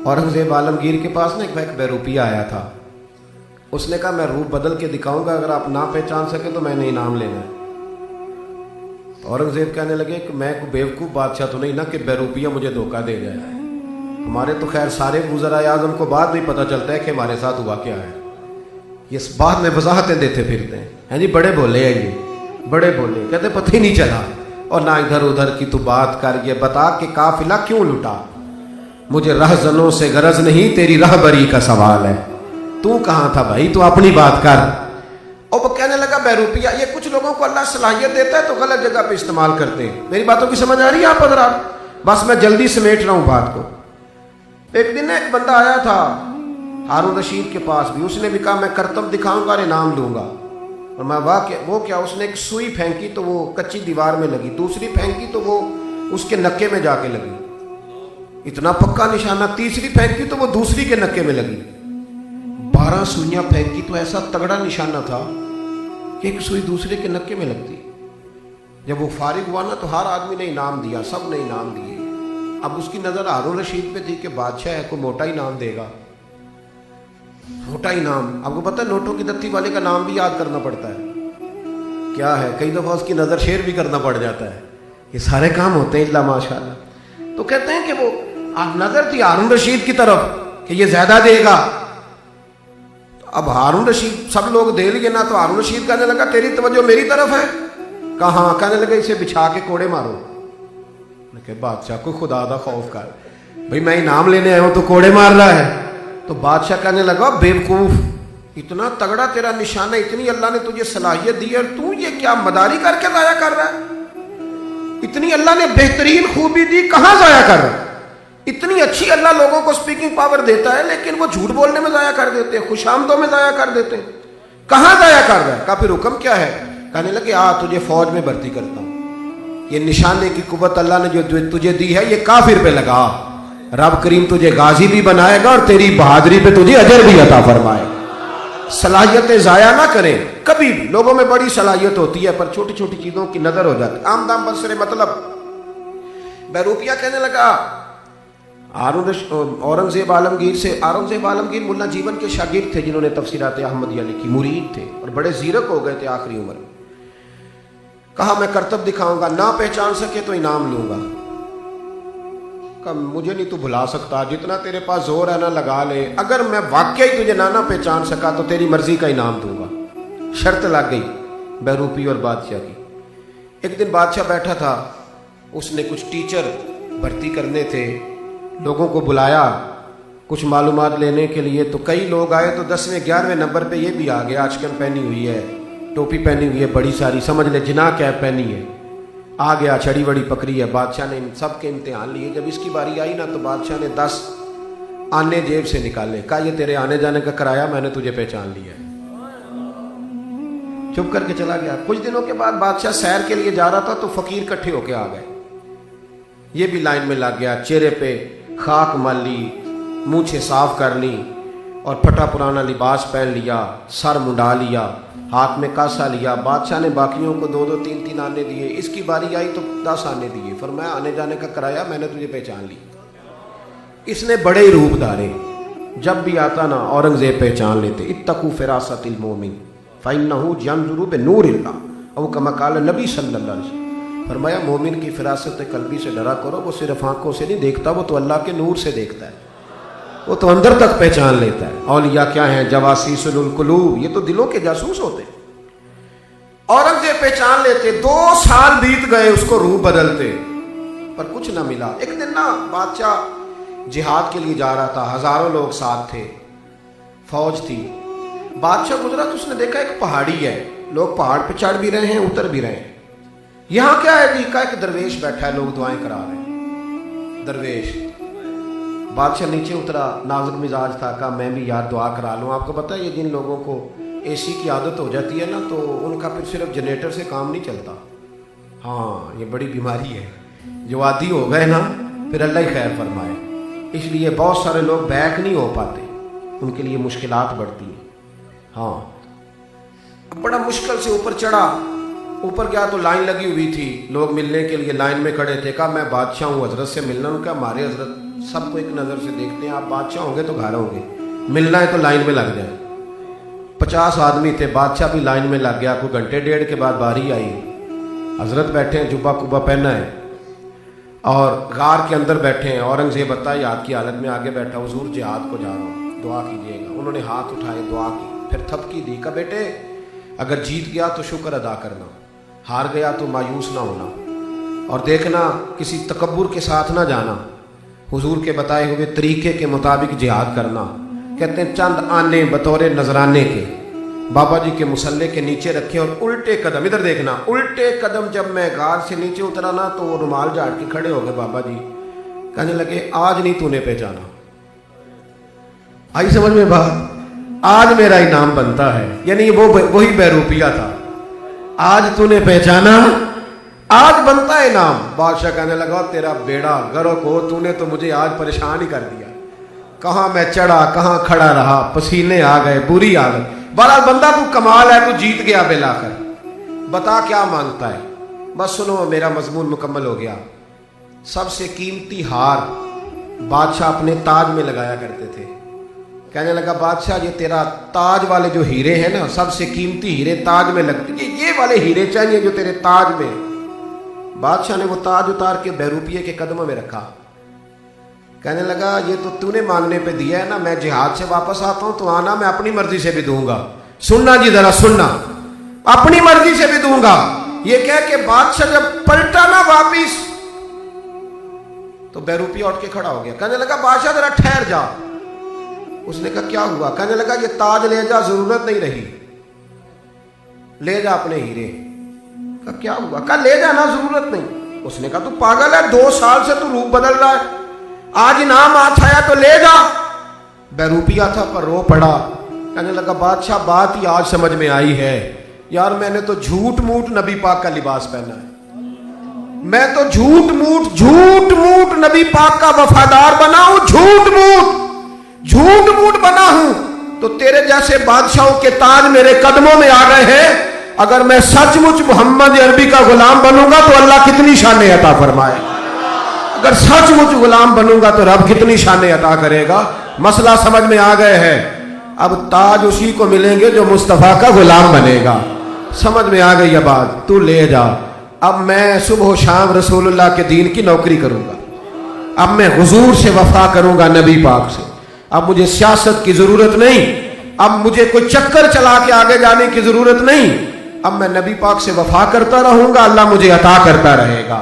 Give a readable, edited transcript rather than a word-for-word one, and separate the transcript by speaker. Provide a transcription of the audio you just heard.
Speaker 1: औरंगजेब आलमगीर के पास ना एक बहरूपिया आया था। उसने कहा मैं रूप बदल के दिखाऊंगा, अगर आप ना पहचान सके तो मैंने इनाम लेना है। तो औरंगजेब कहने लगे कि मैं कोई बेवकूफ़ बादशाह तो नहीं ना कि बहरूपिया मुझे धोखा दे जाए। हमारे तो खैर सारे वज़राए आज़म को बाद में पता चलता है कि हमारे साथ हुआ क्या है। ये बाद में वजाहतें देते फिरते हैं जी, बड़े बोले हैं ये, बड़े बोले, कहते पता ही नहीं चला। और ना इधर उधर की तू बात कर, ये बता कि काफिला क्यों लुटा। मुझे रहजनों से गरज नहीं, तेरी रहबरी का सवाल है। तू कहाँ था भाई, तू अपनी बात कर। और वो कहने लगा बहरूपिया, ये कुछ लोगों को अल्लाह सलाहियत देता है तो गलत जगह पे इस्तेमाल करते हैं। मेरी बातों की समझ आ रही है आप हज़रात? बस मैं जल्दी समेट रहा हूँ बात को। एक दिन एक बंदा आया था हारून रशीद के पास भी, उसने भी कहा मैं करतब दिखाऊंगा और इनाम लूंगा। और मैं वो क्या, उसने एक सुई फेंकी तो वो कच्ची दीवार में लगी, दूसरी फेंकी तो वो उसके नक्के में जाके लगी, इतना पक्का निशाना। तीसरी फेंकी तो वो दूसरी के नक्के में लगी। 12 सुइयां फेंकी तो ऐसा तगड़ा निशाना था कि एक सुई दूसरे के नक्के में लगती। जब वो फारिग हुआ ना तो हर आदमी ने इनाम दिया, सब ने इनाम दिए। अब उसकी नजर हारून रशीद पे थी कि बादशाह है, को मोटा इनाम देगा, मोटा इनाम। आपको पता है नोटों की दत्ती वाले का नाम भी याद करना पड़ता है। क्या है, कई दफा उसकी नजर शेर भी करना पड़ जाता है। ये सारे काम होते हैं इल्ला माशाअल्लाह। तो कहते हैं कि वो नजर थी हारून रशीद की तरफ कि ये ज्यादा देगा। अब हारून रशीद सब लोग दे लिए ना, तो हारून रशीद कहने लगा तेरी तवज्जो मेरी तरफ है। कहाँ? कहने लगा इसे बिछा के कोड़े मारो। बादशाह को खुदा दा खौफ कर, भाई मैं इनाम लेने आया हूं तो कोड़े मार रहा है। तो बादशाह कहने लगा बेवकूफ, इतना तगड़ा तेरा निशाना, इतनी अल्लाह ने तुझे सलाहियत दी और तू ये क्या मदारी करके जाया कर रहा है? इतनी अल्लाह ने बेहतरीन खूबी दी, कहां जाया कर रहा है? इतनी अच्छी अल्लाह लोगों को स्पीकिंग पावर देता है, लेकिन वो झूठ बोलने में जाया कर देते हैं, खुशामदों में जाया कर देते हैं। कहां जाया कर रहा है? का फिर हुक्म क्या है? कहने लगे आ तुझे फौज में भर्ती करता हूं, ये निशाने की कुव्वत अल्लाह ने जो तुझे दी है ये काफिर पे लगा। रब करीम तुझे गाजी भी बनाएगा और तेरी बहादुरी पे तुझे अजर भी अता फरमाएगा। सलाहियतें जाया ना करें कभी भी। लोगों में बड़ी सलाहियत होती है पर छोटी छोटी चीजों की नजर हो जाती है, आम दाम बसरे मतलब। बहरूपिया कहने लगा औरंगजेब आलमगीर से, औरंगजेब आलमगीर मुल्ला जीवन के शागिर्द थे जिन्होंने तफसीरात अहमदिया लिखी, मुरीद थे और बड़े जीरक हो गए थे आखिरी उम्र में। कहा मैं करतब दिखाऊंगा, ना पहचान सके तो इनाम लूंगा। कहा मुझे नहीं तू भुला सकता, जितना तेरे पास जोर है ना लगा ले, अगर मैं वाकई तुझे ना पहचान सका तो तेरी मर्जी का इनाम दूंगा। शर्त लग गई बहरूपी और बादशाह की। एक दिन बादशाह बैठा था, उसने कुछ टीचर भर्ती करने थे, लोगों को बुलाया कुछ मालूमात लेने के लिए। तो कई लोग आए तो 10वें 11वें नंबर पे ये भी आ गया, आजकल पहनी हुई है, टोपी पहनी हुई है बड़ी सारी, समझ ले जिना कैप पहनी है, आ गया, छड़ी बड़ी पकड़ी है। बादशाह ने सब के इम्तिहान लिए। जब इसकी बारी आई ना तो बादशाह ने 10 आने जेब से निकाले, कहा ये तेरे आने जाने का किराया, मैंने तुझे पहचान लिया। चुप करके चला गया। कुछ दिनों के बाद बादशाह सैर के लिए जा रहा था तो फकीर इकट्ठे होके आ गए, ये भी लाइन में लग गया, चेहरे पे खाक मल ली, मूछें साफ कर ली और फटा पुराना लिबास पहन लिया, सर मुंडा लिया, हाथ में कासा लिया। बादशाह ने बाकियों को 2-2 3-3 आने दिए। इसकी बारी आई तो 10 आने दिए। फरमाया आने जाने का किराया, मैंने तुझे पहचान ली। इसने बड़े ही रूप धारे, जब भी आता ना औरंगजेब पहचान लेते। इत्तकू फिरासतिल मोमिन फइन्नहु यंजुरु बिनूरिल्लाह औ कमा क़ाल नबी सल्लल्लाहु अलैहि वसल्लम। फरमाया मोमिन की फिरासत कल्बी से डरा करो, वो सिर्फ आंखों से नहीं देखता, वो तो अल्लाह के नूर से देखता है, वो तो अंदर तक पहचान लेता है। औलिया क्या है? जवासीसुल कुलूब, ये तो दिलों के जासूस होते हैं। औरंगजेब पहचान लेते। 2 साल बीत गए उसको रूप बदलते, पर कुछ ना मिला। एक दिन ना बादशाह जिहाद के लिए जा रहा था, हजारों लोग साथ थे, फौज थी। बादशाह गुजरा तो उसने देखा एक पहाड़ी है, लोग पहाड़ पे चढ़ भी रहे हैं, उतर भी रहे हैं। यहां क्या है? जी का एक दरवेश बैठा है, लोग दुआएं करा रहे हैं। दरवेश। बादशाह नीचे उतरा, नाजुक मिजाज था, कहा मैं भी यार दुआ करा लूँ। आपको पता है ये जिन लोगों को एसी की आदत हो जाती है ना तो उनका फिर सिर्फ जनरेटर से काम नहीं चलता। हाँ ये बड़ी बीमारी है, जो आदी हो गए ना फिर अल्लाह ही खैर फरमाए। इसलिए बहुत सारे लोग बैक नहीं हो पाते, उनके लिए मुश्किलात बढ़ती हैं। हाँ बड़ा मुश्किल से ऊपर चढ़ा, ऊपर गया तो लाइन लगी हुई थी, लोग मिलने के लिए लाइन में खड़े थे। कहा मैं बादशाह हूँ, हजरत से मिलना हूँ। क्या हमारे हजरत सबको एक नज़र से देखते हैं। आप बादशाह होंगे तो घर होंगे, मिलना है तो लाइन में लग जाए। 50 आदमी थे, बादशाह भी लाइन में लग गया। कोई घंटे डेढ़ के बाद बारी आई, हजरत बैठे हैं, जुब्बा कुब्बा पहना है और गार के अंदर बैठे हैं। औरंगजेब याद की हालत में आगे बैठा, हुजूर जिहाद को जा रहा हूँ, दुआ कीजिएगा। उन्होंने हाथ उठाए, दुआ की, फिर थपकी दी, कहा बेटे अगर जीत गया तो शुक्र अदा करना, हार गया तो मायूस ना होना, और देखना किसी तकब्बुर के साथ ना जाना, हुजूर के बताए हुए तरीके के मुताबिक जिहाद करना। कहते हैं चंद आने बतौर नजराने के बाबा जी के मुसल्ले के नीचे रखे और उल्टे कदम, इधर देखना, उल्टे कदम जब मैं गार से नीचे उतरा ना तो वो रुमाल झाड़ के खड़े हो गए बाबा जी। कहने लगे आज नहीं तूने पहचाना। आई समझ में बात? आज मेरा इनाम बनता है, यानी वो वही बहरूपिया था। आज तूने पहचाना, आज बनता है इनाम। बादशाह कहने लगा तेरा बेड़ा गर्क हो, तूने तो मुझे आज परेशान ही कर दिया। कहां मैं चढ़ा, कहां खड़ा रहा, पसीने आ गए, बुरी आ गई। बड़ा बंदा तू कमाल है, तू जीत गया बेलाकर, बता क्या मांगता है। बस सुनो, मेरा मजमून मुकम्मल हो गया। सबसे कीमती हार बादशाह अपने ताज में लगाया करते थे। कहने लगा बादशाह ये तेरा ताज वाले जो हीरे हैं ना, सबसे कीमती हीरे ताज में लगते, ये वाले हीरे चाहिए जो तेरे ताज में। बादशाह ने वो ताज उतार के बहरूपिये के कदमों में रखा। कहने लगा ये तो तूने मांगने पे दिया है ना, मैं जिहाद से वापस आता हूं तो आना, मैं अपनी मर्जी से भी दूंगा। सुनना जी जरा सुनना, अपनी मर्जी से भी दूंगा। ये कह के बादशाह जब पलटा ना वापिस तो बहरूपिया उठ के खड़ा हो गया। कहने लगा बादशाह जरा ठहर जा। उसने कहा क्या हुआ? कहने लगा ये ताज ले जा, जरूरत नहीं रही, ले जा अपने हीरे। कहा क्या हुआ? कहा ले जा ना, जरूरत नहीं। उसने कहा तू पागल है, 2 साल से तू रूप बदल रहा है, आज इनाम आया तो ले जा। बहरूपिया था पर रो पड़ा। कहने लगा बादशाह बात ही आज समझ में आई है यार, मैंने तो झूठ मूठ नबी पाक का लिबास पहना है, मैं तो झूठ मूठ नबी पाक का वफादार बना हूं, झूठ मूठ बना हूं, तो तेरे जैसे बादशाहों के ताज मेरे कदमों में आ गए हैं। अगर मैं सचमुच मोहम्मद अरबी का गुलाम बनूंगा तो अल्लाह कितनी शान अता फरमाए, अगर सचमुच गुलाम बनूंगा तो रब कितनी शान अता करेगा। मसला समझ में आ गए हैं। अब ताज उसी को मिलेंगे जो मुस्तफा का गुलाम बनेगा। समझ में आ गई ये बात? तू ले जा। अब मैं सुबह शाम रसूलुल्लाह के दीन की नौकरी करूंगा, अब मैं हुजूर से वफा करूंगा, नबी पाक से। अब मुझे सियासत की जरूरत नहीं, अब मुझे कोई चक्कर चला के आगे जाने की जरूरत नहीं। अब मैं नबी पाक से वफा करता रहूंगा, अल्लाह मुझे अता करता रहेगा।